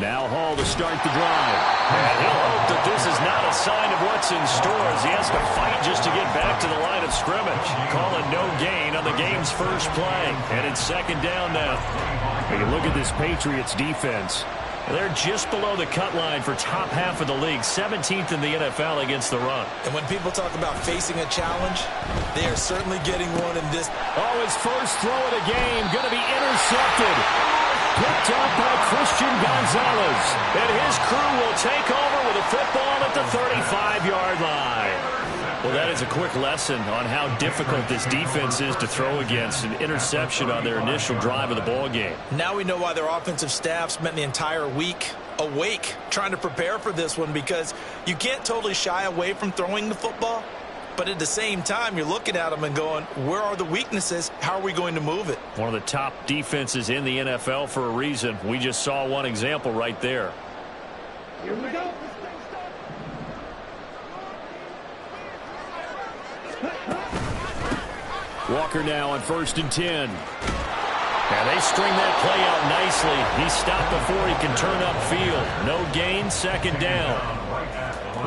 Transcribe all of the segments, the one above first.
Now Hall to start the drive. And he'll hope that this is not a sign of what's in store as he has to fight just to get back to the line of scrimmage. Call it no gain on the game's first play. And it's second down now. We can look at this Patriots defense. They're just below the cut line for top half of the league, 17th in the NFL against the run. And when people talk about facing a challenge, they are certainly getting one in this. Oh, his first throw of the game going to be intercepted. Picked up by Christian Gonzalez. And his crew will take over with a football at the 35-yard line. Well, that is a quick lesson on how difficult this defense is to throw against. An interception on their initial drive of the ball game. Now we know why their offensive staff spent the entire week awake trying to prepare for this one, because you can't totally shy away from throwing the football. But at the same time, you're looking at them and going, where are the weaknesses? How are we going to move it? One of the top defenses in the NFL for a reason. We just saw one example right there. Here we go. Walker now on 1st and 10. And they string that play out nicely. He stopped before he can turn upfield. No gain, second down.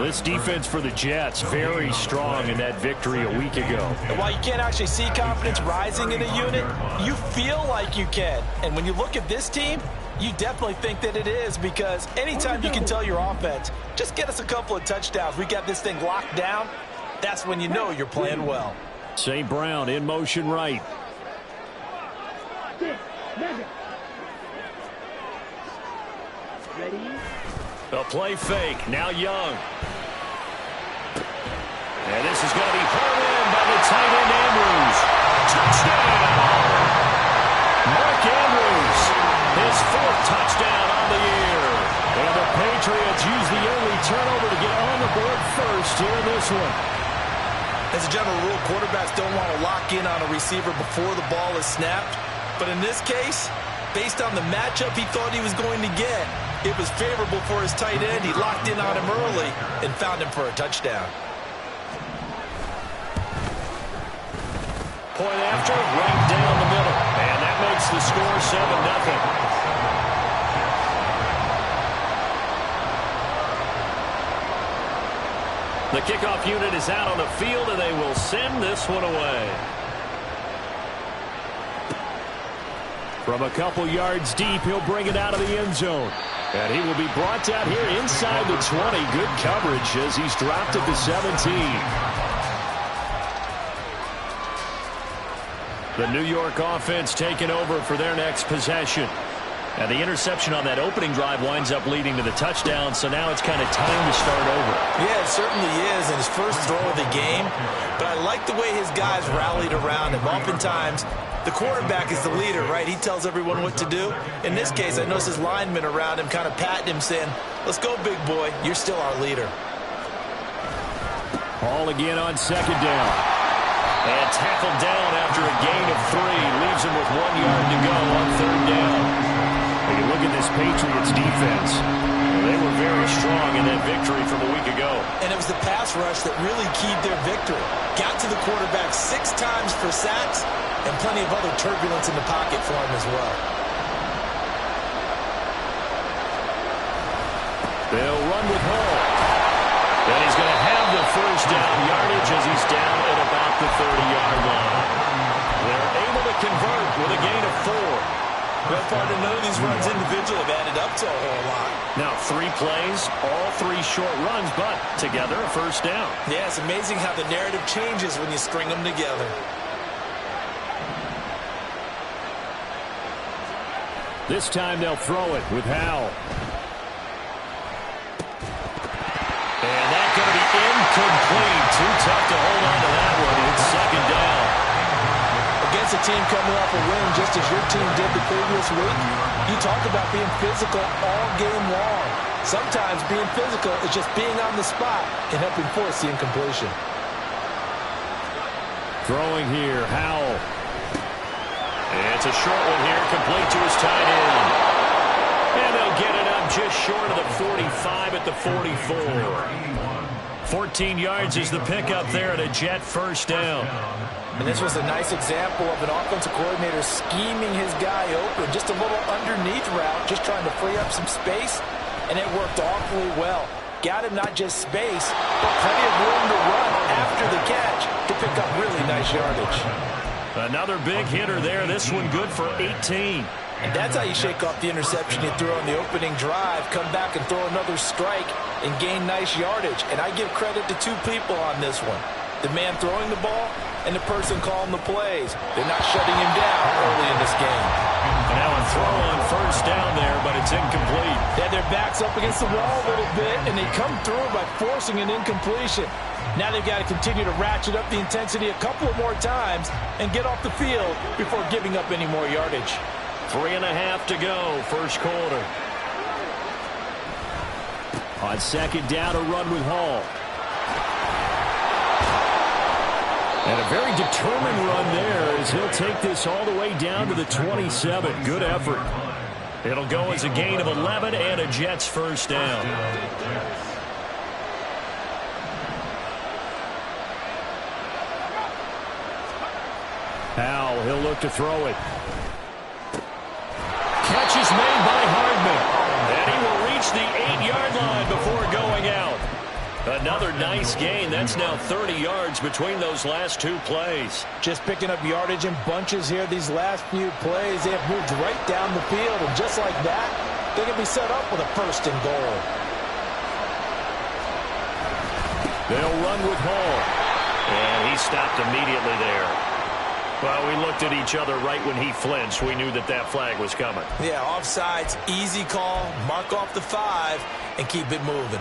This defense for the Jets, very strong in that victory a week ago. And while you can't actually see confidence rising in a unit, you feel like you can. And when you look at this team, you definitely think that it is, because anytime you can tell your offense, just get us a couple of touchdowns, we got this thing locked down, that's when you know you're playing well. St. Brown in motion right. Ready? A play fake. Now Young. And this is going to be pulled in by the tight end Andrews. Touchdown! Mark Andrews, his 4th touchdown on the year. And the Patriots use the early turnover to get on the board first here in this one. As a general rule, quarterbacks don't want to lock in on a receiver before the ball is snapped. But in this case, based on the matchup he thought he was going to get, it was favorable for his tight end. He locked in on him early and found him for a touchdown. Point after, right down the middle. And that makes the score 7-0. The kickoff unit is out on the field, and they will send this one away. From a couple yards deep, he'll bring it out of the end zone. And he will be brought down here inside the 20. Good coverage as he's dropped at the 17. The New York offense taking over for their next possession. And the interception on that opening drive winds up leading to the touchdown, so now it's kind of time to start over. Yeah, it certainly is in his first throw of the game. But I like the way his guys rallied around him. Oftentimes, the quarterback is the leader, right? He tells everyone what to do. In this case, I noticed his linemen around him kind of patting him, saying, let's go, big boy. You're still our leader. Hall again on second down. And tackled down after a gain of 3. Leaves him with 1 yard to go on 3rd down. When you look at this Patriots defense, they were very strong in that victory from a week ago. And it was the pass rush that really keyed their victory. Got to the quarterback 6 times for sacks and plenty of other turbulence in the pocket for him as well. They'll run with Hall. And he's going to have the first down yardage as he's down at about the 30-yard line. They're able to convert with a gain of 4. Well, partner, none of these runs individually have added up to a whole lot. Now 3 plays, all 3 short runs, but together a first down. Yeah, it's amazing how the narrative changes when you string them together. This time they'll throw it with Howell. And that's going to be incomplete. Too tough to hold on to that one. It's second down. Against a team coming off a win just as your team did the previous week, you talk about being physical all game long. Sometimes being physical is just being on the spot and helping force the incompletion. Throwing here, Howell. And it's a short one here, complete to his tight end. And they'll get it up just short of the 45 at the 44. 14 yards is the pickup there at a Jet first down. And this was a nice example of an offensive coordinator scheming his guy open. Just a little underneath route, just trying to free up some space, and it worked awfully well. Got him not just space, but plenty of room to run after the catch to pick up really nice yardage. Another big hitter there. This one good for 18. And that's how you shake off the interception you threw on the opening drive, come back and throw another strike and gain nice yardage. And I give credit to two people on this one. The man throwing the ball and the person calling the plays. They're not shutting him down early in this game. And now a throw on first down there, but it's incomplete. They had their backs up against the wall a little bit, and they come through by forcing an incompletion. Now they've got to continue to ratchet up the intensity a couple of more times and get off the field before giving up any more yardage. 3.5 to go, first quarter. On second down, a run with Hall. And a very determined run there as he'll take this all the way down to the 27. Good effort. It'll go as a gain of 11 and a Jets first down. Powell, he'll look to throw it. Catch is made by Hardman. And he will reach the 8-yard line before going out. Another nice gain. That's now 30 yards between those last two plays. Just picking up yardage in bunches here. These last few plays, they have moved right down the field. And just like that, they can be set up with a first and goal. They'll run with Hall. And he stopped immediately there. Well, we looked at each other right when he flinched. We knew that that flag was coming. Yeah, offsides, easy call. Mark off the 5 and keep it moving.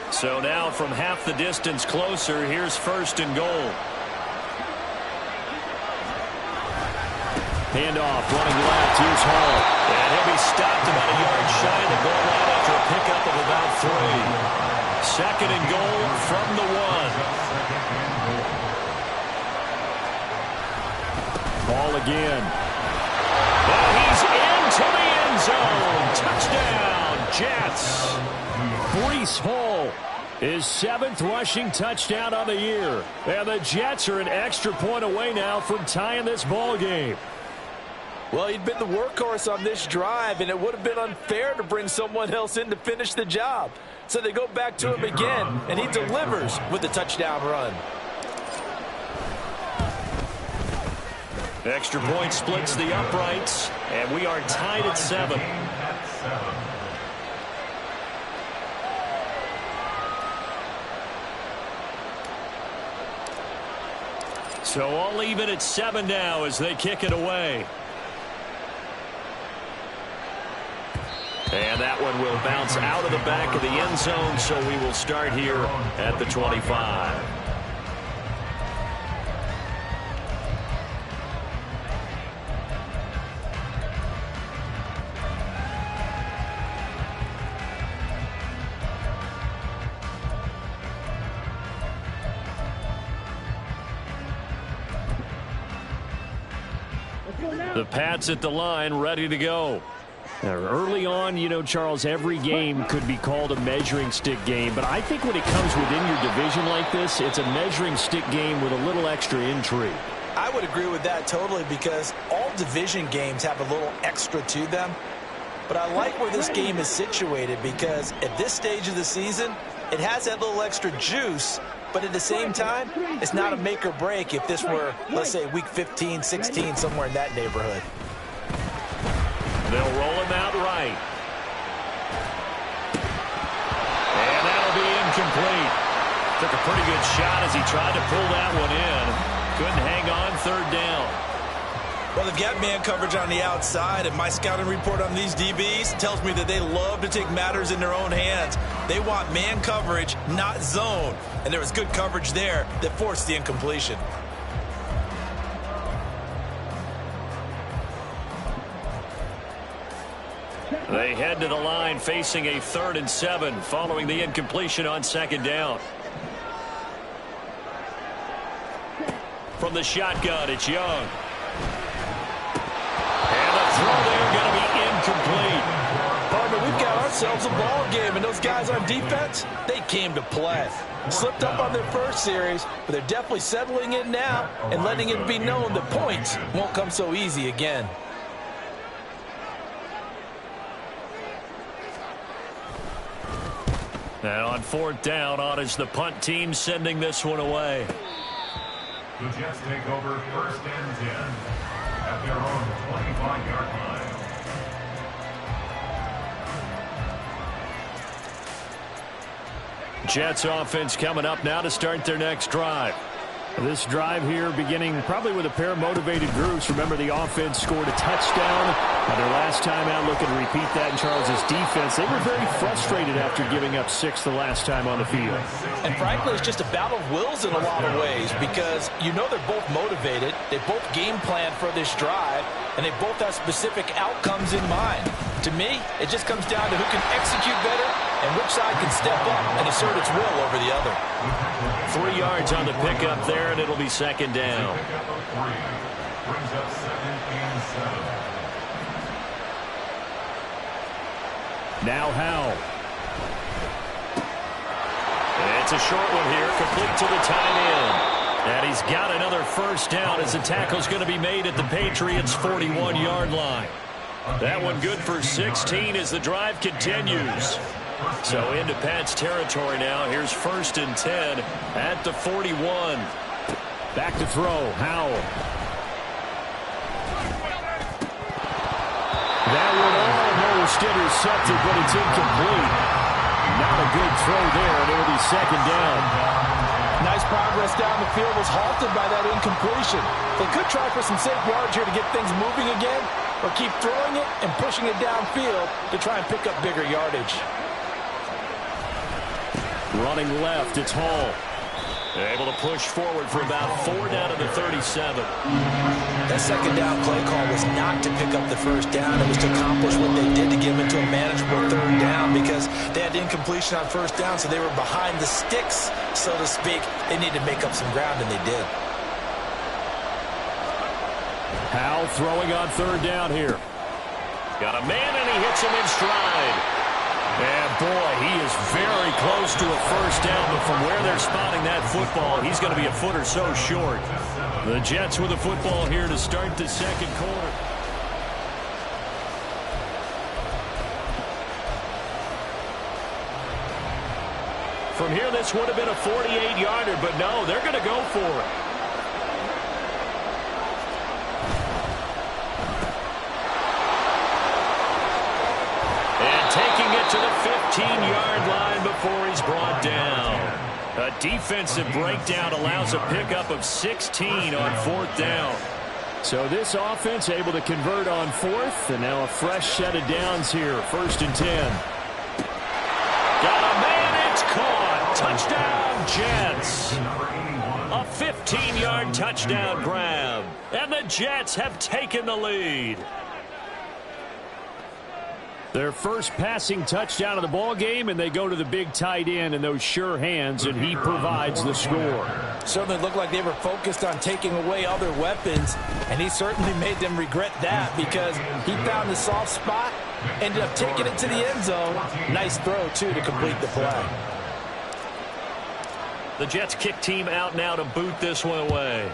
So now from half the distance closer, here's first and goal. Handoff, running left, here's Hall. And he'll be stopped about a yard shy of the goal line after a pickup of about 3. Second and goal from the 1. Ball again. And he's into the end zone. Touchdown, Jets. Breece Hall, his 7th rushing touchdown on the year. And the Jets are an extra point away now from tying this ball game. Well, he'd been the workhorse on this drive, and it would have been unfair to bring someone else in to finish the job. So they go back to him again, and he delivers with the touchdown run. Extra point splits the uprights, and we are tied at 7. So all even at 7 now as they kick it away. And that one will bounce out of the back of the end zone, so we will start here at the 25. The Pats at the line, ready to go. Now, early on, you know, Charles, every game could be called a measuring stick game. But I think when it comes within your division like this, it's a measuring stick game with a little extra intrigue. I would agree with that totally because all division games have a little extra to them. But I like where this game is situated because at this stage of the season, it has that little extra juice. But at the same time, it's not a make or break if this were, let's say, week 15, 16, somewhere in that neighborhood. They'll roll him out right. And that'll be incomplete. Took a pretty good shot as he tried to pull that one in. Couldn't hang on, third down. Well, they've got man coverage on the outside, and my scouting report on these DBs tells me that they love to take matters in their own hands. They want man coverage, not zone. And there was good coverage there that forced the incompletion. They head to the line facing a 3rd and 7 following the incompletion on second down. From the shotgun, it's Young. And the throw there going to be incomplete. Partner, we've got ourselves a ball game, and those guys on defense, they came to play. Slipped up on their first series, but they're definitely settling in now and letting it be known that points won't come so easy again. And on fourth down, on is the punt team sending this one away. The Jets take over 1st and 10 at their own 25-yard line. Jets offense coming up now to start their next drive. This drive here beginning probably with a pair of motivated groups. Remember, the offense scored a touchdown. Their last time out, looking to repeat that in Charles' defense. They were very frustrated after giving up 6 the last time on the field. And frankly, it's just a battle of wills in a lot of ways because you know they're both motivated. They both game plan for this drive, and they both have specific outcomes in mind. To me, it just comes down to who can execute better and which side can step up and assert its will over the other. 3 yards on the pickup there, and it'll be second down. Brings up 2nd and 7. Now Howell. It's a short one here, complete to the tight end. And he's got another first down as the tackle's going to be made at the Patriots' 41-yard line. That one good for 16 as the drive continues. So into Pat's territory now. Here's 1st and 10 at the 41. Back to throw, Howell. That one almost intercepted, but it's incomplete. Not a good throw there, and it'll be second down. Nice progress down the field was halted by that incompletion. They could try for some safe yards here to get things moving again, or keep throwing it and pushing it downfield to try and pick up bigger yardage. Running left, it's Hall. Able to push forward for about 4 down to the 37. That second down play call was not to pick up the first down. It was to accomplish what they did to get them into a manageable 3rd down because they had incompletion on 1st down, so they were behind the sticks, so to speak. They needed to make up some ground, and they did. Howell throwing on 3rd down here. Got a man, and he hits him in stride. And boy, he is very close to a first down, but from where they're spotting that football, he's going to be a foot or so short. The Jets with the football here to start the second quarter. From here, this would have been a 48-yarder, but no, they're going to go for it. Taking it to the 15-yard line before he's brought down. A defensive breakdown allows a pickup of 16 on 4th down. So this offense able to convert on 4th, and now a fresh set of downs here, 1st and 10. Got a man, it's caught. Touchdown, Jets. A 15-yard touchdown grab. And the Jets have taken the lead. Their first passing touchdown of the ball game, and they go to the big tight end in those sure hands, and he provides the score. Certainly looked like they were focused on taking away other weapons, and he certainly made them regret that because he found the soft spot, ended up taking it to the end zone. Nice throw, too, to complete the play. The Jets kick team out now to boot this one away.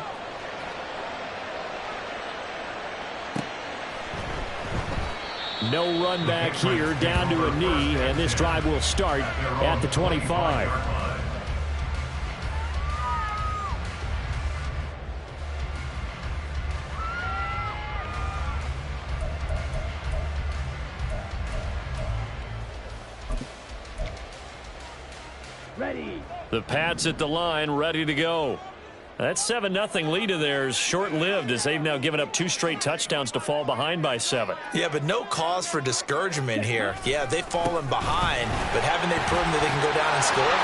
No run back here, down to a knee, and this drive will start at the 25. Ready. The Pats at the line, ready to go. That 7-0 lead of theirs short-lived as they've now given up 2 straight touchdowns to fall behind by 7. Yeah, but no cause for discouragement here. Yeah, they've fallen behind, but haven't they proven that they can go down and score?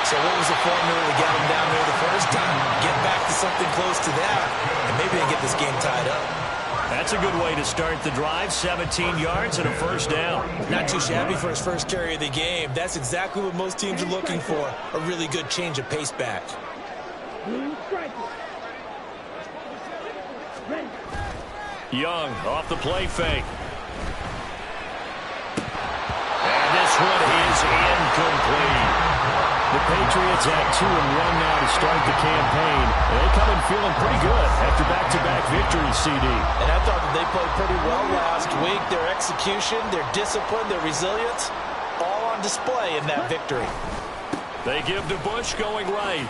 So what was the formula to get them down there the first time? Get back to something close to that, and maybe they get this game tied up. That's a good way to start the drive. 17 yards and a first down. Not too shabby for his first carry of the game. That's exactly what most teams are looking for, a really good change of pace back. Young off the play fake. And this one is incomplete. The Patriots at 2-1 now to start the campaign. They come in feeling pretty good after back-to-back victories, CD. And I thought that they played pretty well last week. Their execution, their discipline, their resilience, all on display in that victory. They give to Bush going right.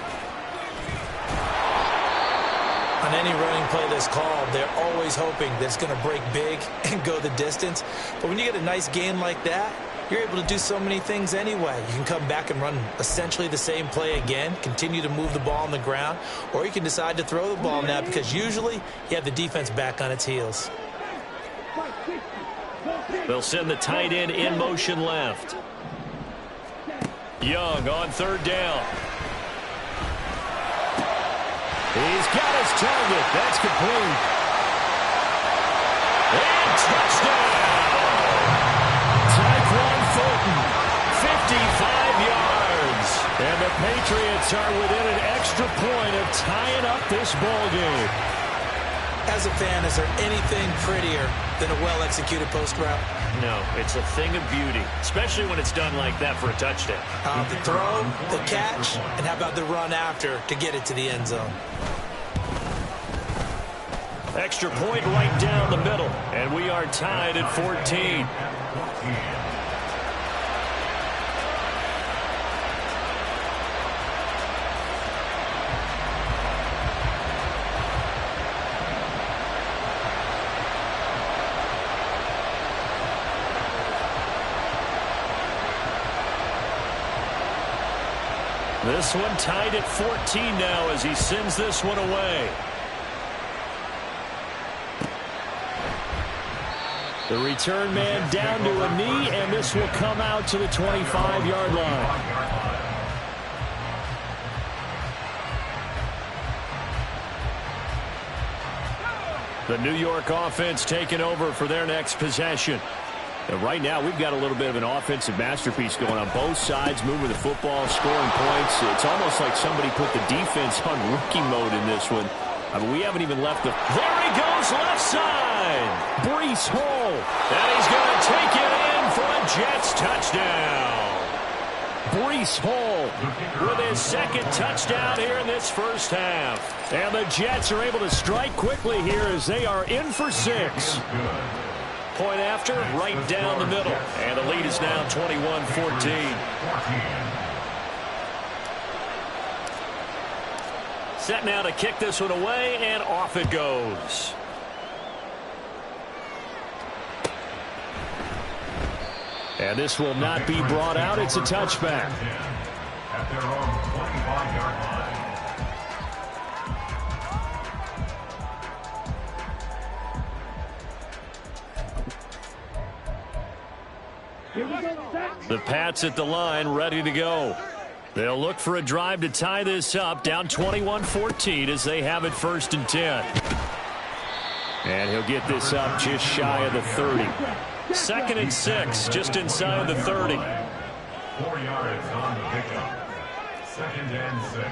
On any running play that's called, they're always hoping that it's going to break big and go the distance. But when you get a nice game like that, you're able to do so many things anyway. You can come back and run essentially the same play again, continue to move the ball on the ground, or you can decide to throw the ball now because usually you have the defense back on its heels. They'll send the tight end in motion left. Young on third down. He's got his target. That's complete. And touchdown! Tyquan Fulton, 55 yards. And the Patriots are within an extra point of tying up this ball game. As a fan, is there anything prettier than a well-executed post route? No, it's a thing of beauty, especially when it's done like that for a touchdown. The throw, the catch, and how about the run after to get it to the end zone? Extra point right down the middle, and we are tied at 14. This one tied at 14 now as he sends this one away. The return man down to a knee, and this will come out to the 25-yard line. The New York offense taking over for their next possession. And right now, we've got a little bit of an offensive masterpiece going on both sides, moving the football, scoring points. It's almost like somebody put the defense on rookie mode in this one. I mean, we haven't even left the... There he goes, left side. Breece Hall. And he's going to take it in for a Jets touchdown. Breece Hall with his second touchdown here in this first half. And the Jets are able to strike quickly here as they are in for 6. Point after, right down the middle. And the lead is now 21-14. Set now to kick this one away, and off it goes. And this will not be brought out. It's a touchback. At their own 25-yard line. The Pats at the line, ready to go. They'll look for a drive to tie this up, down 21-14 as they have it 1st and 10. And he'll get this up just shy of the 30. 2nd and 6, just inside the 30. 4 yards on the pickup. 2nd and 6.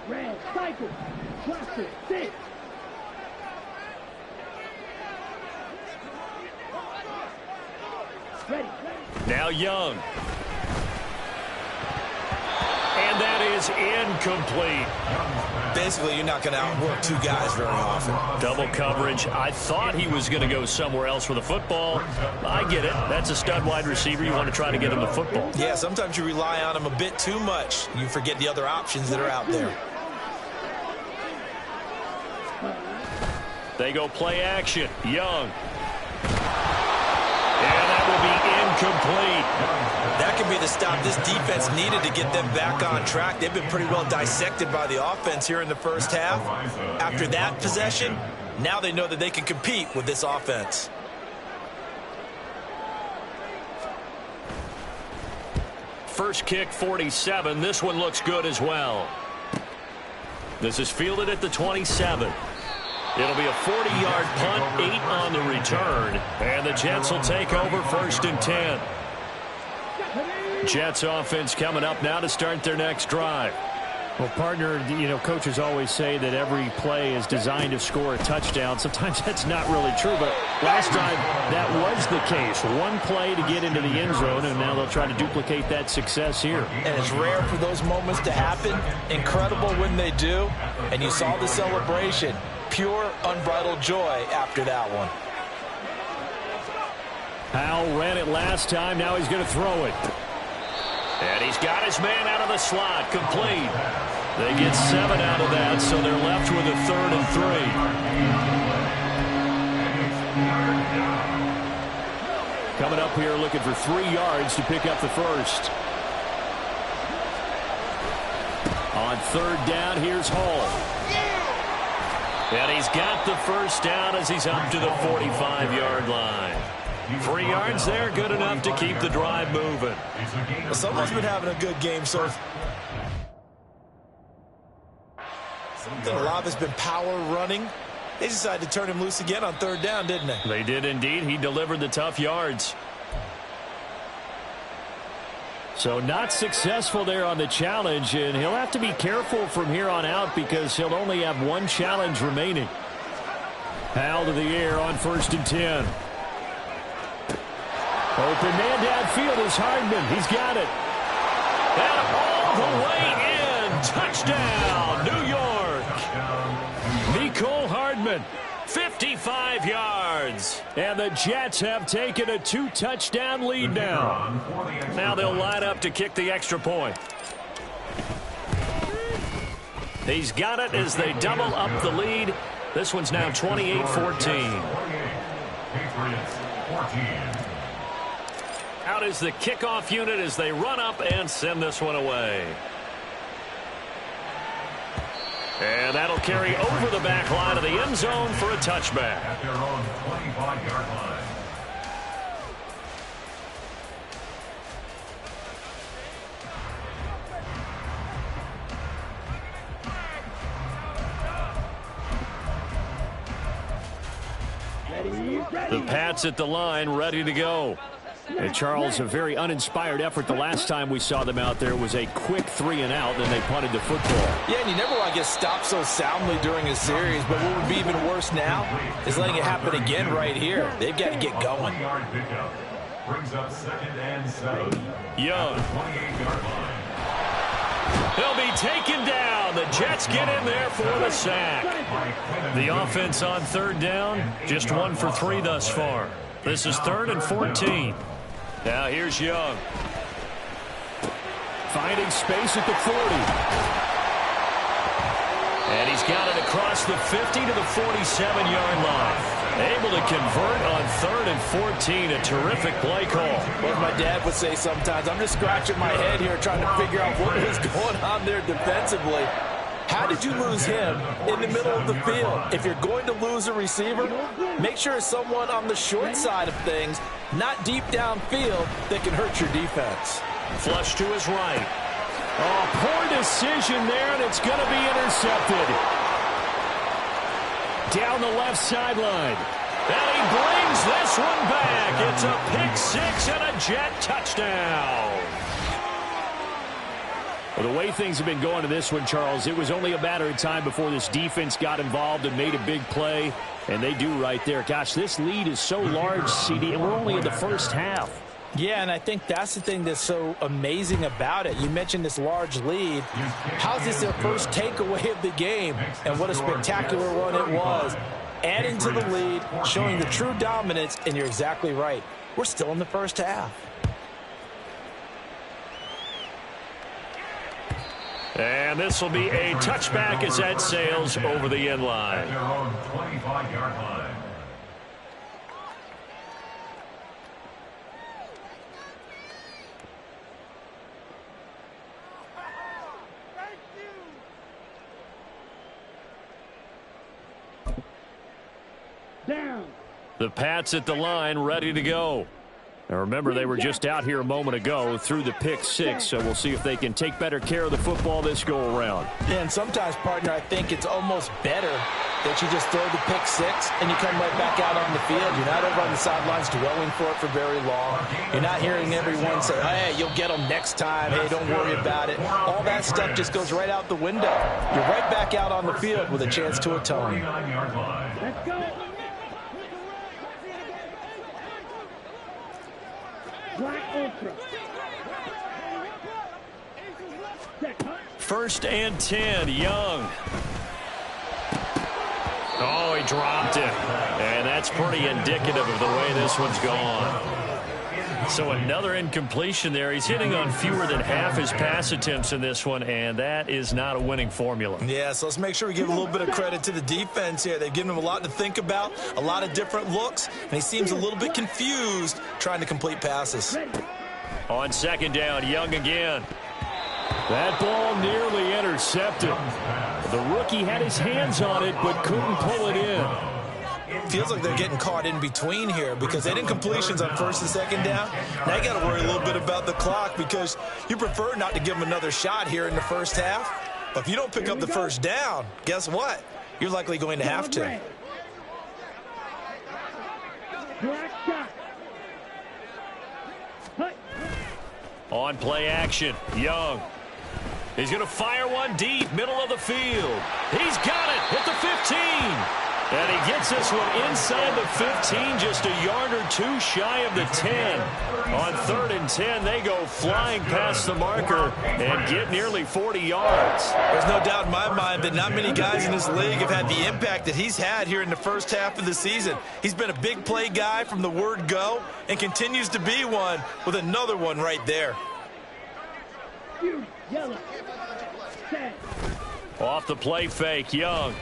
Red, cycle, cluster, 6. Ready. Now Young. And that is incomplete. Basically, you're not going to outwork two guys very often. Double coverage. I thought he was going to go somewhere else with the football. I get it. That's a stud wide receiver. You want to try to get him the football. Yeah, sometimes you rely on him a bit too much. You forget the other options that are out there. They go play action. Young. And that will be incomplete. That could be the stop this defense needed to get them back on track. They've been pretty well dissected by the offense here in the first half. After that possession, now they know that they can compete with this offense. First kick, 47. This one looks good as well. This is fielded at the 27. It'll be a 40-yard punt, 8 on the return. And the Jets will take over 1st and 10. Jets offense coming up now to start their next drive. Well, partner, coaches always say that every play is designed to score a touchdown. Sometimes that's not really true, but last time that was the case. One play to get into the end zone, and now they'll try to duplicate that success here. And it's rare for those moments to happen. Incredible when they do. And you saw the celebration. Pure, unbridled joy after that one. Howell ran it last time. Now he's going to throw it. And he's got his man out of the slot, complete. They get 7 out of that, so they're left with a 3rd and 3. Coming up here looking for 3 yards to pick up the first. On 3rd down, here's Hall. And he's got the first down as he's up to the 45-yard line. 3 yards there, good enough to keep the drive moving. Someone's been having a good game, so a lot of it's been power running. They decided to turn him loose again on 3rd down, didn't they? They did indeed. He delivered the tough yards. So not successful there on the challenge, and he'll have to be careful from here on out because he'll only have 1 challenge remaining. Howell to the air on 1st and 10. Open man downfield is Hardman. He's got it. And all the way in. Touchdown, New York. Mecole Hardman. 55 yards. And the Jets have taken a 2-touchdown lead now. Now they'll line up to kick the extra point. He's got it as they double up the lead. This one's now 28-14. Patriots 14. Out is the kickoff unit as they run up and send this one away. And that'll carry over the back line of the end zone for a touchback. At their own 25-yard line. The Pats at the line, ready to go. And Charles, a very uninspired effort the last time we saw them out there was a quick 3 and out, then they punted the football. Yeah, and you never want to get stopped so soundly during a series, but what would be even worse now is letting it happen again right here. They've got to get going. 20-yard pickup brings up 2nd and 7. Young. 28-yard line. He'll be taken down. The Jets get in there for the sack. The offense on 3rd down, just 1 for 3 thus far. This is 3rd and 14. Now here's Young. Finding space at the 40. And he's got it across the 50 to the 47-yard line. Able to convert on 3rd and 14. A terrific play call. What my dad would say sometimes, I'm just scratching my head here trying to figure out what was going on there defensively. How did you lose him in the middle of the field? If you're going to lose a receiver, make sure it's someone on the short side of things, not deep downfield, that can hurt your defense. Flush to his right. Oh, poor decision there, and it's going to be intercepted. Down the left sideline. And he brings this one back. It's a pick 6 and a Jet touchdown. Well, the way things have been going to this one, Charles, it was only a matter of time before this defense got involved and made a big play, and they do right there. Gosh, this lead is so large, CD, and we're only in the first half. Yeah, and I think that's the thing that's so amazing about it. You mentioned this large lead. How's this their first takeaway of the game? And what a spectacular run it was. Adding to the lead, showing the true dominance, and you're exactly right. We're still in the first half. And this will be a touchback as that sails over the end line. At their own 25-yard line. Down. The Pats at the line, ready to go. Now remember, they were just out here a moment ago through the pick 6, so we'll see if they can take better care of the football this go around. And sometimes, partner, I think it's almost better that you just throw the pick six and you come right back out on the field. You're not over on the sidelines dwelling for it for very long. You're not hearing everyone say, hey, you'll get them next time. Hey, don't worry about it. All that stuff just goes right out the window. You're right back out on the field with a chance to atone. Let's go. Black Ultra. First and 10, Young. Oh, he dropped it. And that's pretty indicative of the way this one's gone. So another incompletion there. He's hitting on fewer than half his pass attempts in this one, and that is not a winning formula. Yeah, so let's make sure we give a little bit of credit to the defense here. They've given him a lot to think about, a lot of different looks, and he seems a little bit confused trying to complete passes. On second down, Young again. That ball nearly intercepted. The rookie had his hands on it, but couldn't pull it in. Feels like they're getting caught in between here because they didn't completions on first and second down. Now you got to worry a little bit about the clock because you prefer not to give them another shot here in the first half. But if you don't pick up the first down, guess what? You're likely going to have to. Black shot. On play action, Young. He's going to fire one deep, middle of the field. He's got it at the 15. And he gets this one inside the 15, just a yard or two shy of the 10. On third and 10, they go flying past the marker and get nearly 40 yards. There's no doubt in my mind that not many guys in this league have had the impact that he's had here in the first half of the season. He's been a big play guy from the word go and continues to be one with another one right there. Yellow. Set. Off the play fake, Young.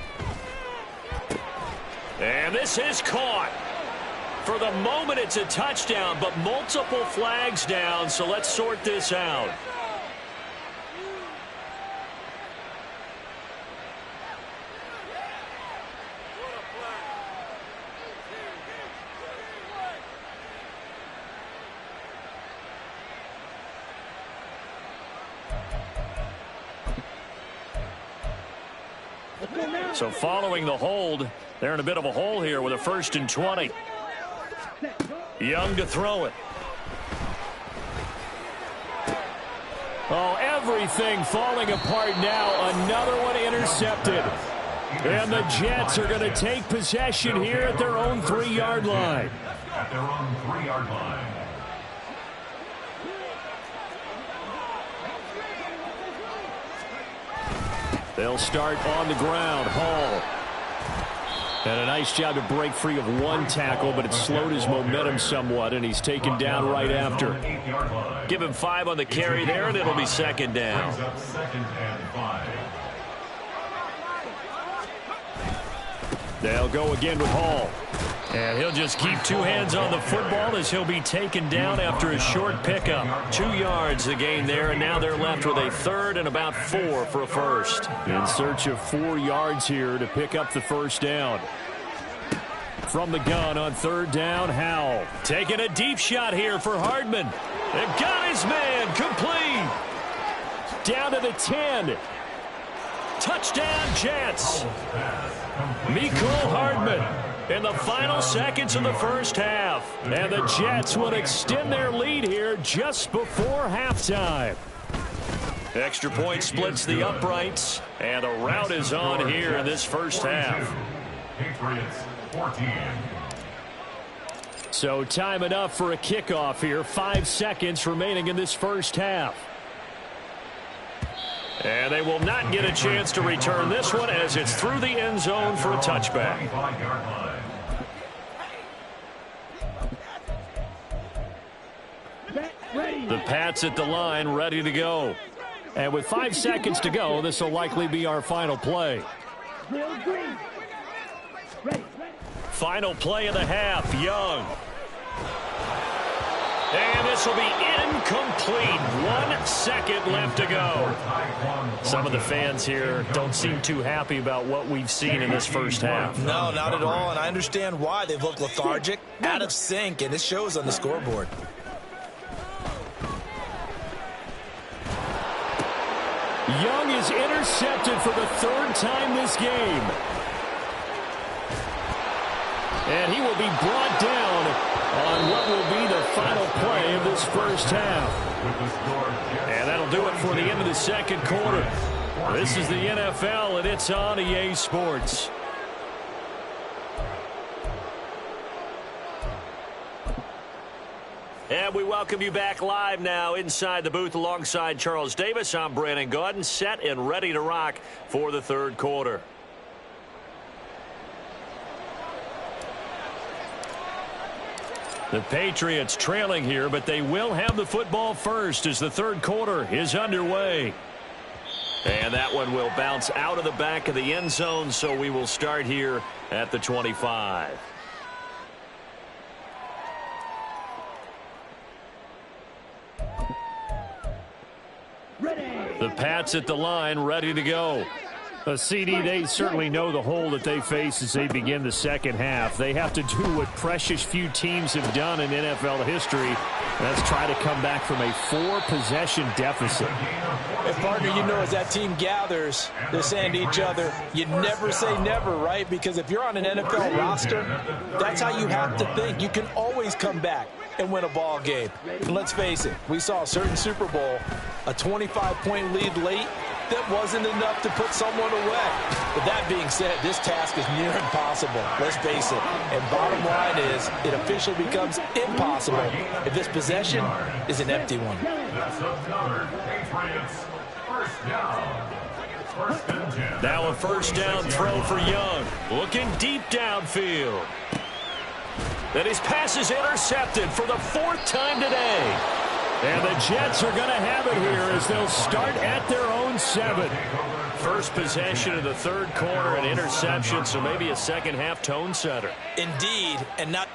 And this is caught. For the moment, it's a touchdown, but multiple flags down, so let's sort this out. So following the hold, they're in a bit of a hole here with a 1st and 20. Young to throw it. Oh, everything falling apart now. Another one intercepted. And the Jets are going to take possession here at their own 3-yard line. At their own 3-yard line. They'll start on the ground. Hall. And a nice job to break free of one tackle, but it slowed his momentum somewhat, and he's taken down right after. Give him 5 on the carry there, and it'll be 2nd down. They'll go again with Hall. And he'll just keep 2 hands on the football as he'll be taken down after a short pickup. 2 yards the gain there, and now they're left with a 3rd and about 4 for a first. In search of 4 yards here to pick up the first down. From the gun on 3rd down, Howell. Taking a deep shot here for Hardman. They've got his man complete. Down to the 10. Touchdown, Jets. Mecole Hardman in the final seconds of the first half. And the Jets will extend their lead here just before halftime. Extra point splits the uprights, and the rout is on here in this first half. Patriots 14. So time enough for a kickoff here. 5 seconds remaining in this first half. And they will not get a chance to return this one as it's through the end zone for a touchback. The Pats at the line, ready to go. And with 5 seconds to go, this will likely be our final play. Final play of the half, Young. And this will be incomplete. 1 second left to go. Some of the fans here don't seem too happy about what we've seen in this first half. No, not at all, and I understand why. They've looked lethargic, out of sync, and it shows on the scoreboard. Young is intercepted for the 3rd time this game. And he will be brought down on what will be the final play of this first half. And that'll do it for the end of the second quarter. This is the NFL, and it's on EA Sports. And we welcome you back live now inside the booth alongside Charles Davis. I'm Brandon Gaudin, set and ready to rock for the third quarter. The Patriots trailing here, but they will have the football first as the third quarter is underway. And that one will bounce out of the back of the end zone, so we will start here at the 25. The Pats at the line, ready to go. CD, they certainly know the hole that they face as they begin the second half. They have to do what precious few teams have done in NFL history. That's try to come back from a 4-possession deficit. And partner, you know, as that team gathers, they're saying to each other, you never say never, right? Because if you're on an NFL roster, that's how you have to think. You can always come back and win a ball game. And let's face it, we saw a certain Super Bowl, a 25-point lead late, that wasn't enough to put someone away. But that being said, this task is near impossible. Let's face it. And bottom line is, it officially becomes impossible if this possession is an empty one. That's another Patriots first down. First and 10. Now a first down throw for Young. Looking deep downfield. And his pass is intercepted for the fourth time today. And the Jets are going to have it here as they'll start at their own 7. First possession of the third quarter, an interception, so maybe a second half tone setter. Indeed, and not...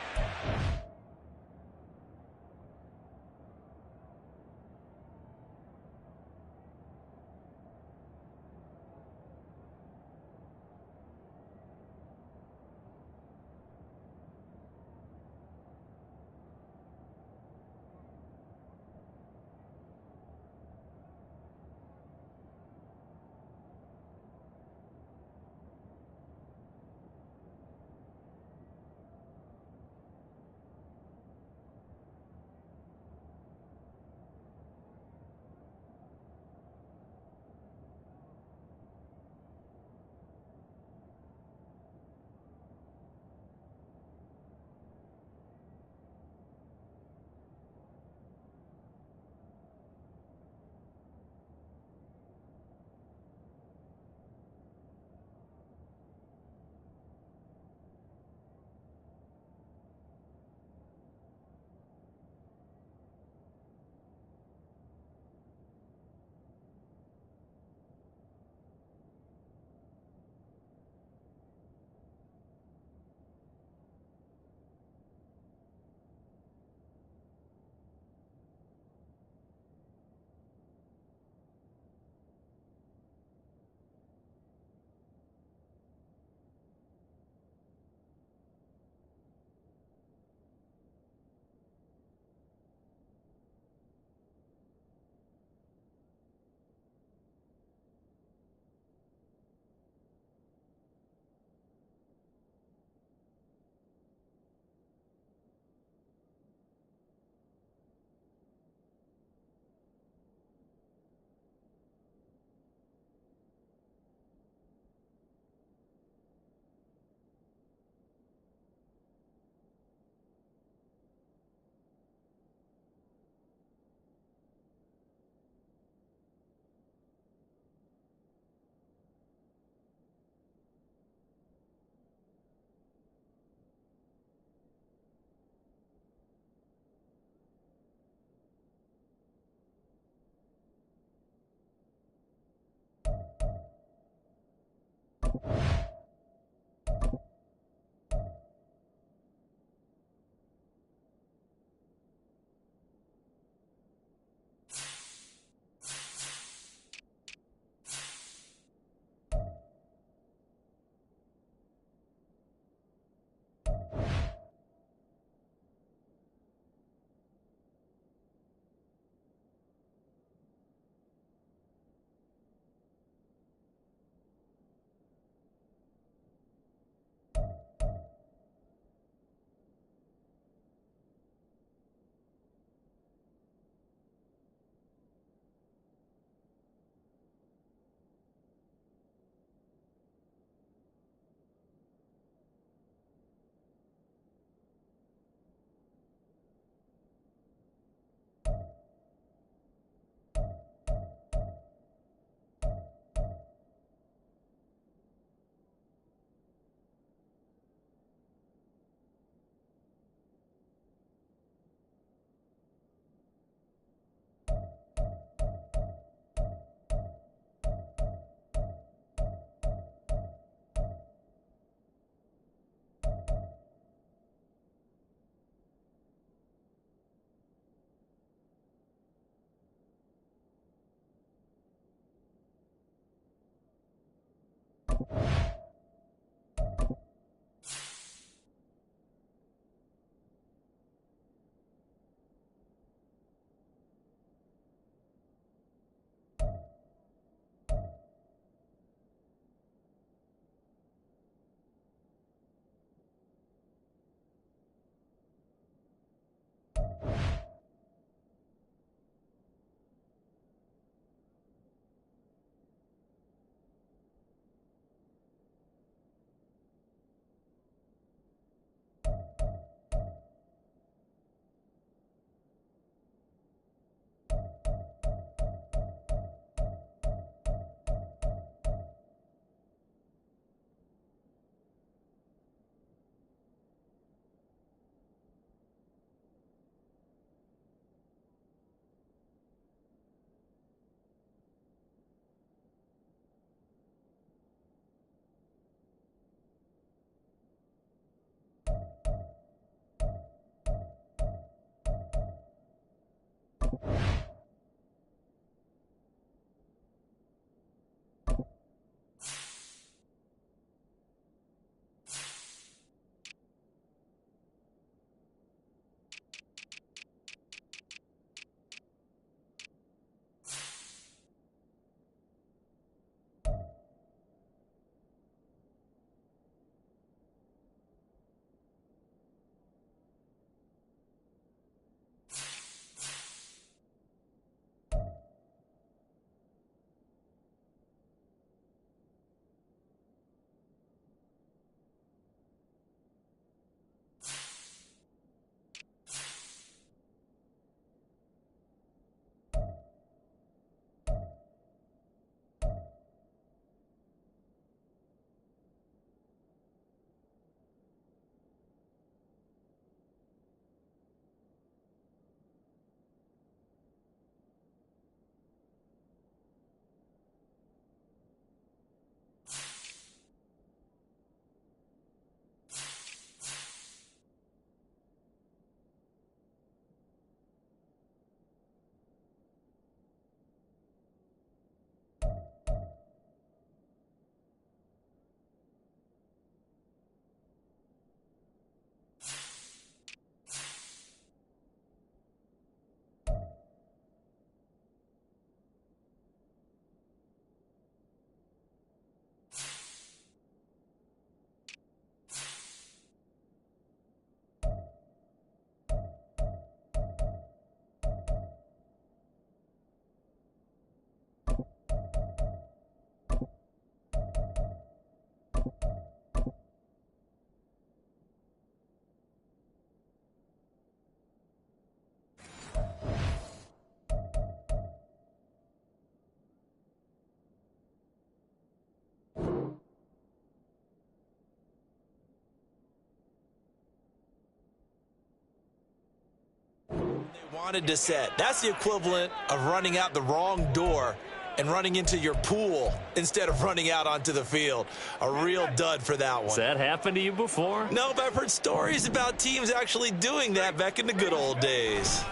wanted to set. That's the equivalent of running out the wrong door and running into your pool instead of running out onto the field. A real dud for that one. Has that happened to you before? No, but I've heard stories about teams actually doing that back in the good old days.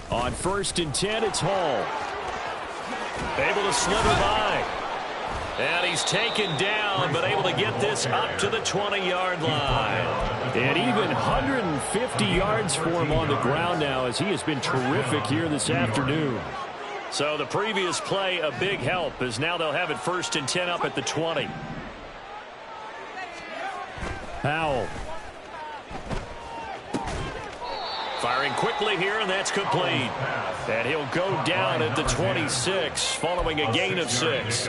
On 1st and 10, it's Hall. Able to slither by. And he's taken down, but able to get this up to the 20-yard line. And even 150 yards for him on the ground now, as he has been terrific here this afternoon. So the previous play, a big help, as now they'll have it 1st and 10 up at the 20. Powell. Firing quickly here, and that's complete. And he'll go down at the 26, following a gain of 6.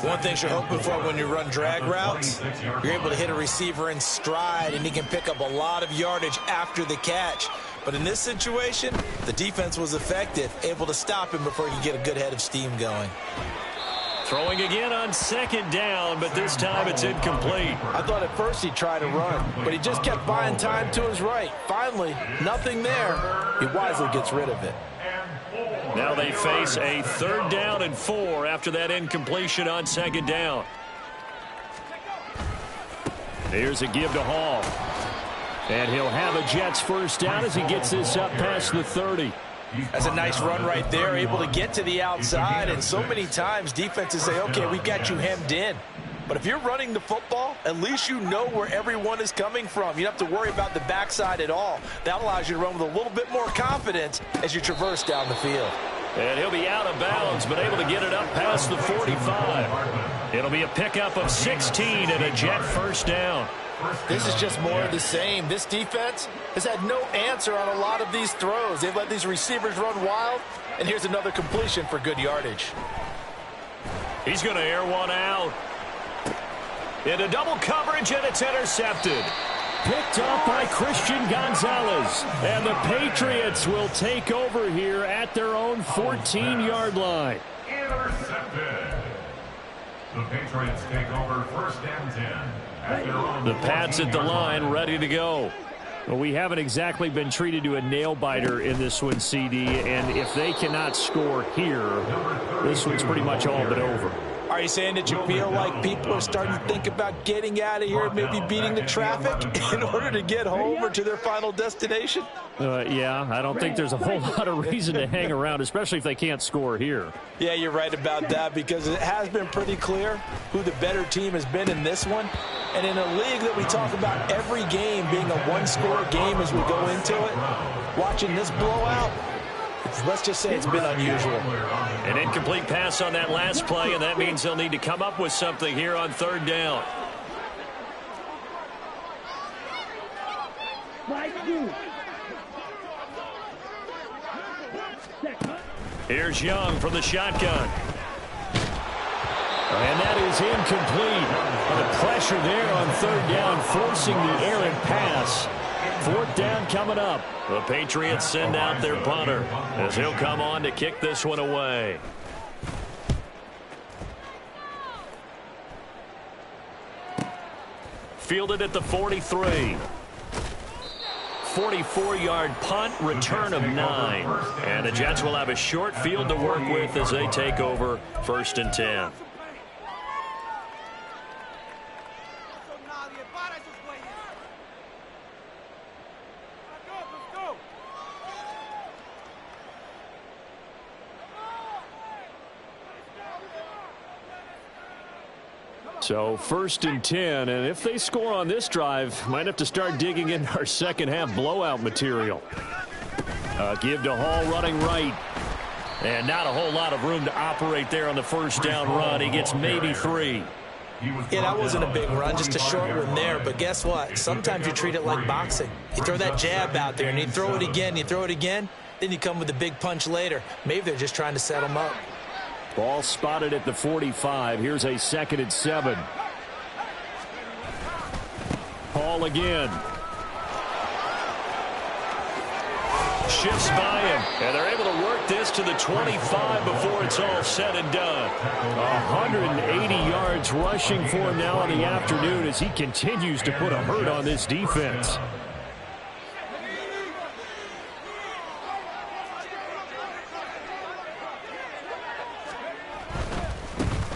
One thing you're hoping for when you run drag routes, you're able to hit a receiver in stride, and he can pick up a lot of yardage after the catch. But in this situation, the defense was effective, able to stop him before he could get a good head of steam going. Throwing again on 2nd down, but this time it's incomplete. I thought at first he'd try to run, but he just kept buying time to his right. Finally, nothing there. He wisely gets rid of it. Now they face a 3rd down and 4 after that incompletion on 2nd down. Here's a give to Hall. And he'll have a Jets 1st down as he gets this up past the 30. That's a nice run right there, able to get to the outside. And so many times defenses say, okay, we've got you hemmed in. But if you're running the football, at least you know where everyone is coming from. You don't have to worry about the backside at all. That allows you to run with a little bit more confidence as you traverse down the field. And he'll be out of bounds, but able to get it up past the 45. It'll be a pickup of 16 and a Jet 1st down. This is just more of the same. This defense has had no answer on a lot of these throws. They've let these receivers run wild, and here's another completion for good yardage. He's going to air one out. Into double coverage, and it's intercepted. Picked up by Christian Gonzalez. And the Patriots will take over here at their own 14-yard line. Intercepted. The Patriots take over 1st and 10. The Pats at the line, ready to go. Well, we haven't exactly been treated to a nail-biter in this one, CD, and if they cannot score here, this one's pretty much all but over. Are you saying that you feel like people are starting to think about getting out of here, maybe beating the traffic in order to get home or to their final destination? Yeah, I don't think there's a whole lot of reason to hang around, especially if they can't score here. Yeah, you're right about that, because it has been pretty clear who the better team has been in this one. And in a league that we talk about every game being a one-score game as we go into it, watching this blowout, let's just say it's been unusual. An incomplete pass on that last play, and that means they'll need to come up with something here on 3rd down. Here's Young from the shotgun. And that is incomplete. The pressure there on 3rd down, forcing the errant pass. 4th down coming up. The Patriots send out their punter as he'll come on to kick this one away. Fielded at the 43. 44-yard punt, return of 9. And the Jets will have a short field to work with as they take over 1st and 10. So 1st and 10, and if they score on this drive, might have to start digging in our second half blowout material. Give to Hall running right. And not a whole lot of room to operate there on the 1st down run. He gets maybe 3. Yeah, that wasn't a big run, just a short one there. But guess what? Sometimes you treat it like boxing. You throw that jab out there, and you throw it again, then you come with a big punch later. Maybe they're just trying to set them up. Ball spotted at the 45. Here's a 2nd and 7. Hall again. Shifts by him, and they're able to work this to the 25 before it's all said and done. 180 yards rushing for him now in the afternoon as he continues to put a hurt on this defense.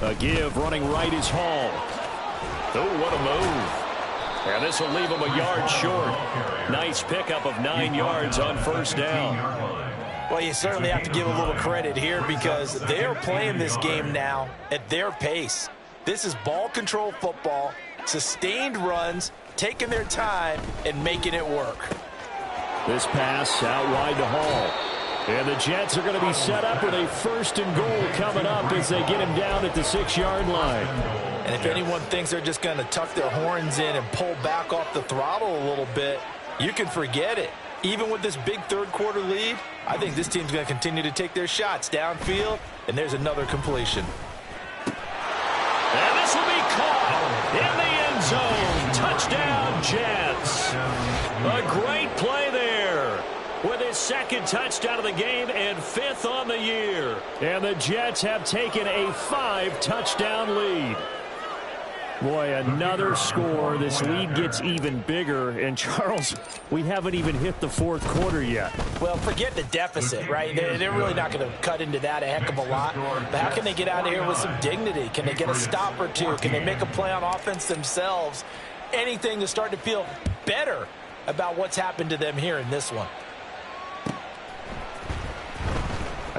A give running right is Hall. Oh, what a move. And this will leave him a yard short. Nice pickup of 9 yards on first down. Well, you certainly have to give a little credit here because they're playing this game now at their pace. This is ball control football, sustained runs, taking their time and making it work. This pass out wide to Hall. And the Jets are going to be set up with a 1st and goal coming up as they get him down at the 6-yard line. And if anyone thinks they're just going to tuck their horns in and pull back off the throttle a little bit, you can forget it. Even with this big third-quarter lead, I think this team's going to continue to take their shots downfield, and there's another completion. And this will be caught in the end zone. Touchdown, Jets. A great play there with his 2nd touchdown of the game and 5th on the year. And the Jets have taken a 5-touchdown lead. Boy, another score. This lead gets even bigger. And, Charles, we haven't even hit the 4th quarter yet. Well, forget the deficit, right? They're really not going to cut into that a heck of a lot. But how can they get out of here with some dignity? Can they get a stop or two? Can they make a play on offense themselves? Anything to start to feel better about what's happened to them here in this one.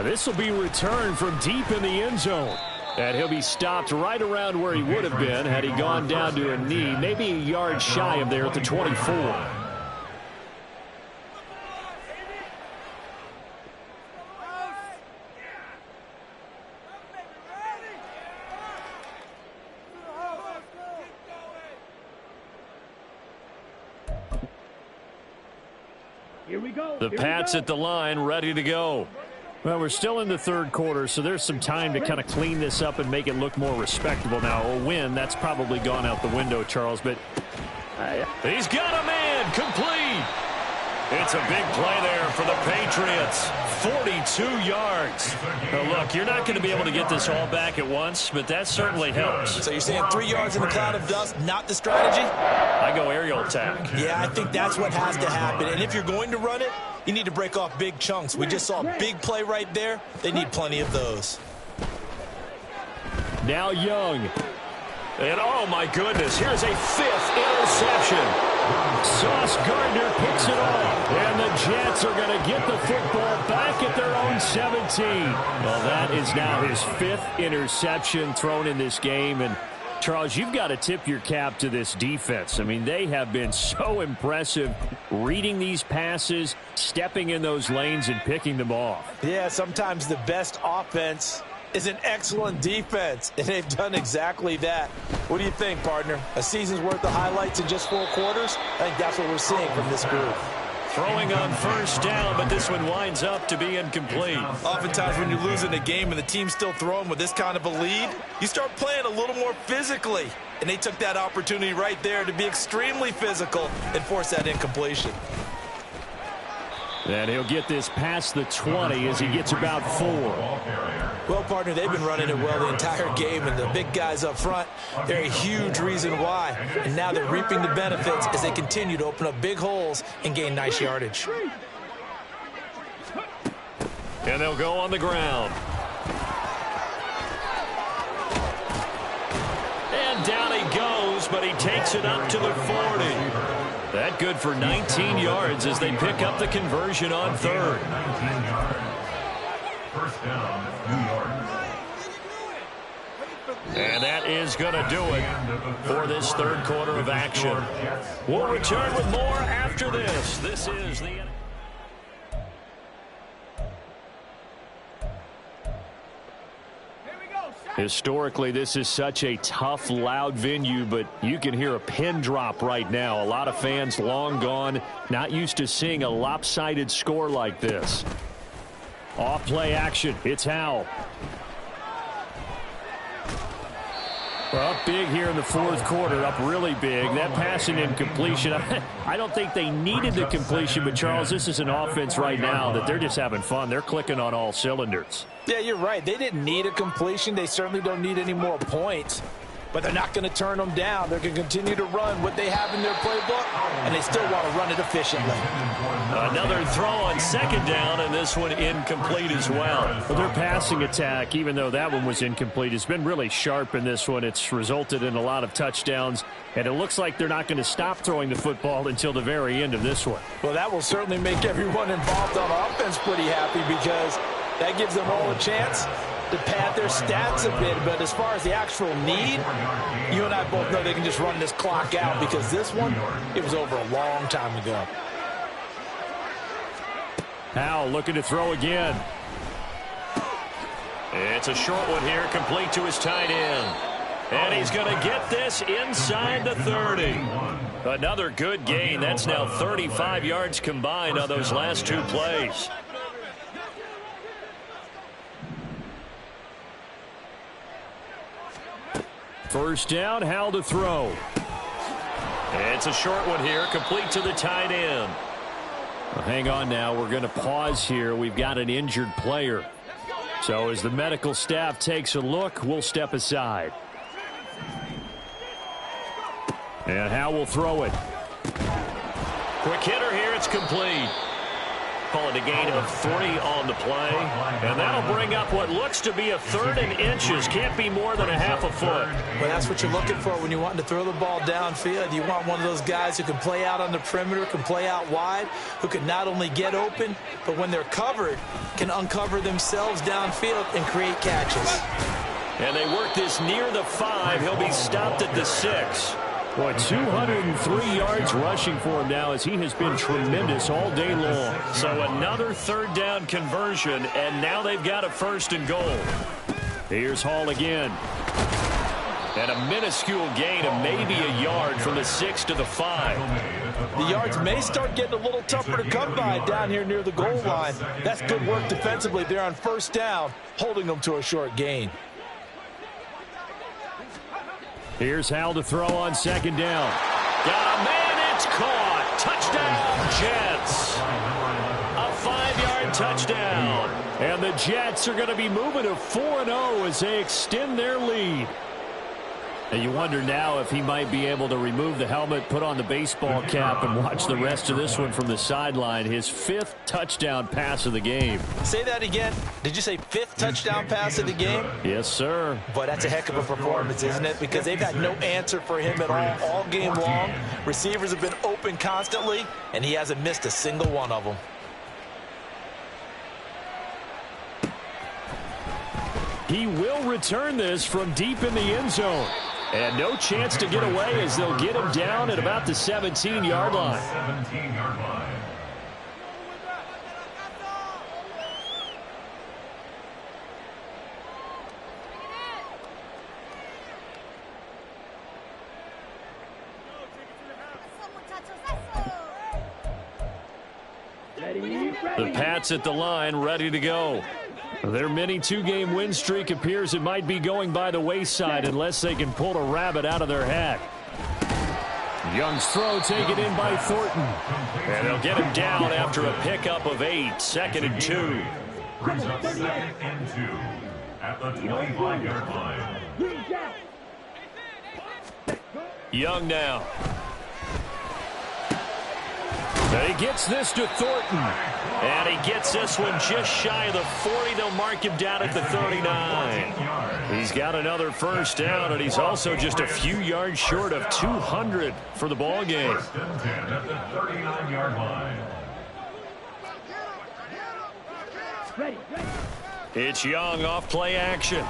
This will be returned from deep in the end zone. And he'll be stopped right around where he would have been had he gone down to a knee, maybe a yard shy of there at the 24. Here we go. The Pats at the line, ready to go. Well, we're still in the 3rd quarter, so there's some time to kind of clean this up and make it look more respectable. Now, a win, that's probably gone out the window, Charles, but he's got a man complete. It's a big play there for the Patriots. 42 yards. Now, look, you're not going to be able to get this all back at once, but that certainly helps. So you're saying 3 yards in the cloud of dust, not the strategy? I go aerial attack. Yeah, I think that's what has to happen. And if you're going to run it, you need to break off big chunks. We just saw a big play right there. They need plenty of those. Now Young. And, oh, my goodness, here's a 5th interception. Sauce Gardner picks it off. And the Jets are going to get the football back at their own 17. Well, that is now his 5th interception thrown in this game. And, Charles, you've got to tip your cap to this defense. I mean, they have been so impressive reading these passes, stepping in those lanes, and picking them off. Yeah, sometimes the best offense is an excellent defense, and they've done exactly that. What do you think, partner? A season's worth of highlights in just 4 quarters? I think that's what we're seeing from this group. Throwing on first down, but this one winds up to be incomplete. Oftentimes when you're losing a game and the team's still throwing with this kind of a lead, you start playing a little more physically. And they took that opportunity right there to be extremely physical and force that incompletion. And he'll get this past the 20 as he gets about 4. Well, partner, they've been running it well the entire game, and the big guys up front, they're a huge reason why. And now they're reaping the benefits as they continue to open up big holes and gain nice yardage. And they'll go on the ground. And down he goes, but he takes it up to the 40. That good for 19 yards as they pick up the conversion on 3rd. 19 yards. First down, New York. And that is going to do it for this 3rd quarter of action. We'll return with more after this. This is the... Historically, this is such a tough, loud venue, but you can hear a pin drop right now. A lot of fans long gone, not used to seeing a lopsided score like this. Off-play action. It's Howell. Well, up big here in the 4th quarter, up really big. That pass and incompletion, I don't think they needed the completion, but, Charles, this is an offense right now that they're just having fun. They're clicking on all cylinders. Yeah, you're right. They didn't need a completion. They certainly don't need any more points. but they're not going to turn them down. They're going to continue to run what they have in their playbook, and they still want to run it efficiently. Another throw on second down, and this one incomplete as well. Well, their passing attack, even though that one was incomplete, has been really sharp in this one. It's resulted in a lot of touchdowns, and it looks like they're not going to stop throwing the football until the very end of this one. Well, that will certainly make everyone involved on offense pretty happy, because that gives them all a chance to pad their stats a bit. But as far as the actual need, you and I both know they can just run this clock out, because this one, it was over a long time ago. Howell looking to throw again. It's a short one here, complete to his tight end. And he's going to get this inside the 30. Another good gain. That's now 35 yards combined on those last two plays. First down, Howell to throw. It's a short one here, complete to the tight end. Well, hang on now. We're going to pause here. We've got an injured player. So as the medical staff takes a look, we'll step aside. And Howell will throw it. Quick hitter here. It's complete. Call it a gain of 3 on the play. And that'll bring up what looks to be a 3rd and inches. Can't be more than a half a foot. Well, that's what you're looking for when you're wanting to throw the ball downfield. You want one of those guys who can play out on the perimeter, can play out wide, who can not only get open, but when they're covered, can uncover themselves downfield and create catches. And they work this near the 5. He'll be stopped at the 6. Boy, 203 yards rushing for him now, as he has been tremendous all day long. So another 3rd down conversion, and now they've got a 1st and goal. Here's Hall again. And a minuscule gain of maybe a yard from the 6 to the 5. The yards may start getting a little tougher to come by down here near the goal line. That's good work defensively there on 1st down, holding them to a short gain. Here's Howell to throw on 2nd down. Got a man, it's caught. Touchdown, Jets. A 5-yard touchdown. And the Jets are going to be moving to 4-0 as they extend their lead. And you wonder now if he might be able to remove the helmet, put on the baseball cap, and watch the rest of this one from the sideline. His 5th touchdown pass of the game. Say that again. Did you say 5th touchdown pass of the game? Yes, sir. Boy, that's a heck of a performance, isn't it? Because they've had no answer for him at all game long. Receivers have been open constantly, and he hasn't missed a single one of them. He will return this from deep in the end zone. And no chance to get away, as they'll get him down at about the 17-yard line. 17-yard line. The Pats at the line, ready to go. Their mini 2-game win streak appears it might be going by the wayside unless they can pull a rabbit out of their hat. Young's throw taken in by Thornton. And they'll get him down after a pickup of 8. 2nd and 2. Brings up 2nd and 2 at the 25-yard line. Young now. And he gets this to Thornton. And he gets this one just shy of the 40. They'll mark him down at the 39. He's got another 1st down, and he's also just a few yards short of 200 for the ball game. 1st and 10 at the 39-yard line. It's Young off play action.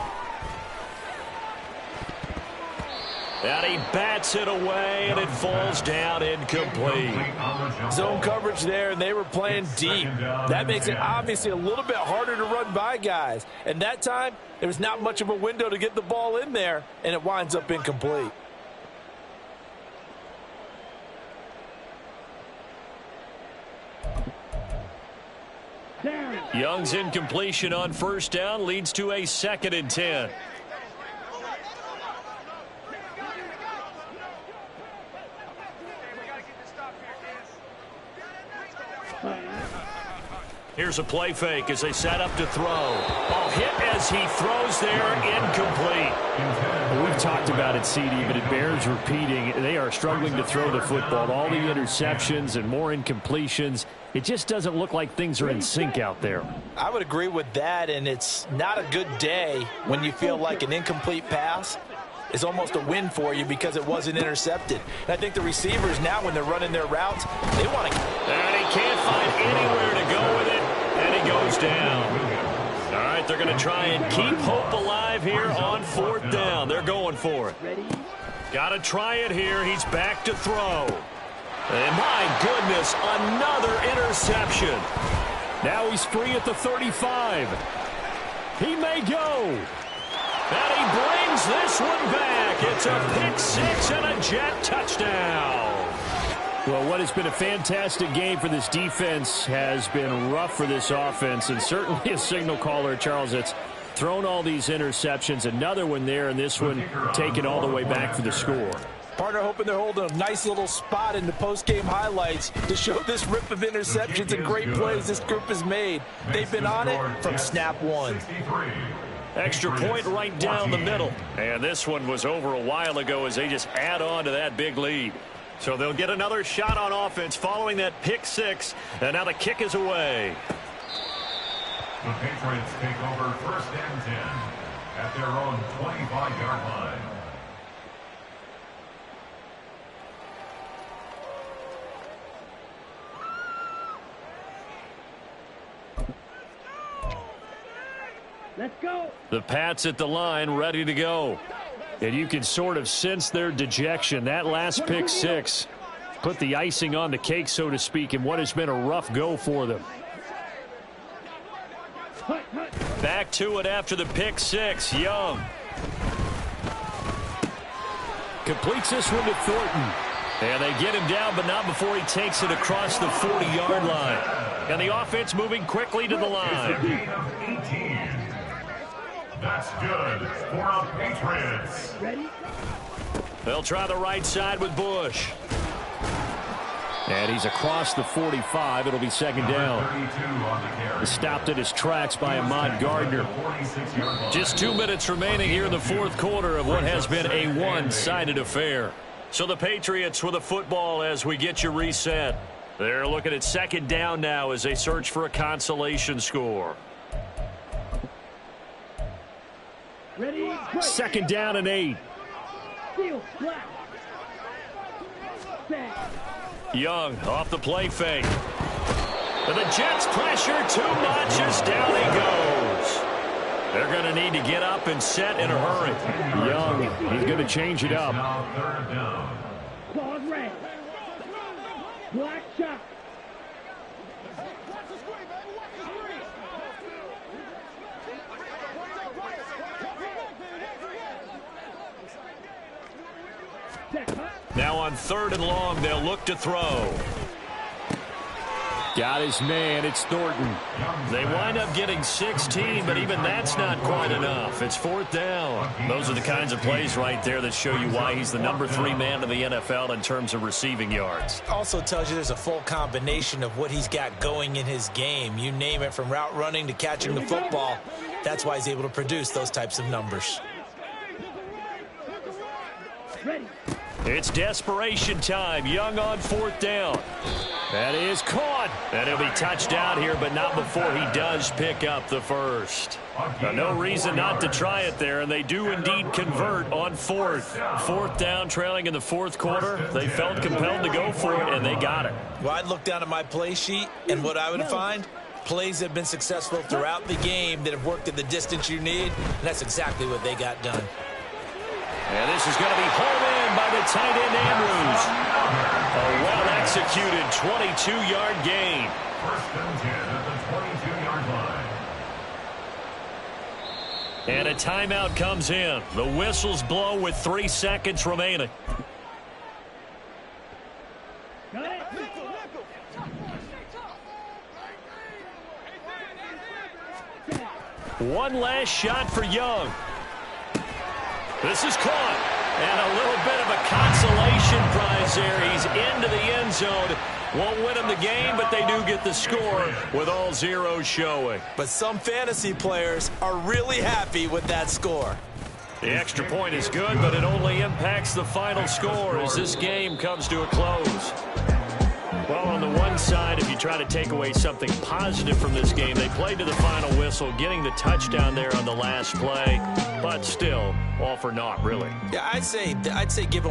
And he bats it away, and it falls down incomplete. Zone coverage there, and they were playing deep. That makes it obviously a little bit harder to run by guys. And that time, there was not much of a window to get the ball in there, and it winds up incomplete. Young's incompletion on 1st down leads to a 2nd and 10. Here's a play fake as they set up to throw. Ball hit as he throws there, incomplete. Well, we've talked about it, CD, but it bears repeating. They are struggling to throw the football. All the interceptions and more incompletions. It just doesn't look like things are in sync out there. I would agree with that, and it's not a good day when you feel like an incomplete pass is almost a win for you because it wasn't intercepted. And I think the receivers now, when they're running their routes, they want to. And he can't find anywhere to go with it, and he goes down. All right, they're going to try and keep hope alive here on 4th down. They're going for it. Got to try it here. He's back to throw. And my goodness, another interception. Now he's free at the 35. He may go. And he brings this one back. It's a pick six and a Jet touchdown. Well, what has been a fantastic game for this defense has been rough for this offense, and certainly a signal caller, Charles, that's thrown all these interceptions. Another one there, and this one taken all the way back for the score. Partner hoping they're holding a nice little spot in the post-game highlights to show this rip of interceptions and great plays this group has made. They've been on it from snap one. Extra point right down the middle. And this one was over a while ago as they just add on to that big lead. So they'll get another shot on offense following that pick six. And now the kick is away. The Patriots take over 1st and 10 at their own 25-yard line. Let's go. The Pats at the line, ready to go. And you can sort of sense their dejection. That last pick six put the icing on the cake, so to speak, in what has been a rough go for them. Back to it after the pick six. Young completes this one to Thornton. And they get him down, but not before he takes it across the 40-yard line. And the offense moving quickly to the line. That's good for our Patriots. They'll try the right side with Bush. And he's across the 45. It'll be 2nd down. Stopped at his tracks by Ahmad Gardner. Just 2 minutes remaining here in the 4th quarter of what has been a one-sided affair. So the Patriots with the football as we get you reset. They're looking at 2nd down now as they search for a consolation score. 2nd down and 8. Young off the play fake. And the Jets pressure too much as down he goes. They're going to need to get up and set in a hurry. Young, he's going to change it up. Ball red. Black shot. Now on 3rd and long, they'll look to throw. Got his man. It's Thornton. They wind up getting 16, but even that's not quite enough. It's 4th down. Those are the kinds of plays right there that show you why he's the number 3 man in the NFL in terms of receiving yards. Also tells you there's a full combination of what he's got going in his game. You name it, from route running to catching the football. That's why he's able to produce those types of numbers. Ready. It's desperation time. Young on 4th down. That is caught. And he'll be touched out here, but not before he does pick up the first. Now, no reason not to try it there, and they do indeed convert on 4th. 4th down, trailing in the 4th quarter. They felt compelled to go for it, and they got it. Well, I'd look down at my play sheet, and what I would find, plays that have been successful throughout the game that have worked at the distance you need, and that's exactly what they got done. And this is going to be hauled in by the tight end, Andrews. A well-executed 22-yard gain. 1st and 10 at the 22-yard line. And a timeout comes in. The whistles blow with 3 seconds remaining. One last shot for Young. This is caught. And a little bit of a consolation prize there. He's into the end zone. Won't win them the game, but they do get the score with all zeros showing. But some fantasy players are really happy with that score. The extra point is good, but it only impacts the final score as this game comes to a close. Well, on the one side, if you try to take away something positive from this game, they played to the final whistle, getting the touchdown there on the last play, but still, all for naught, really. Yeah, I'd say give them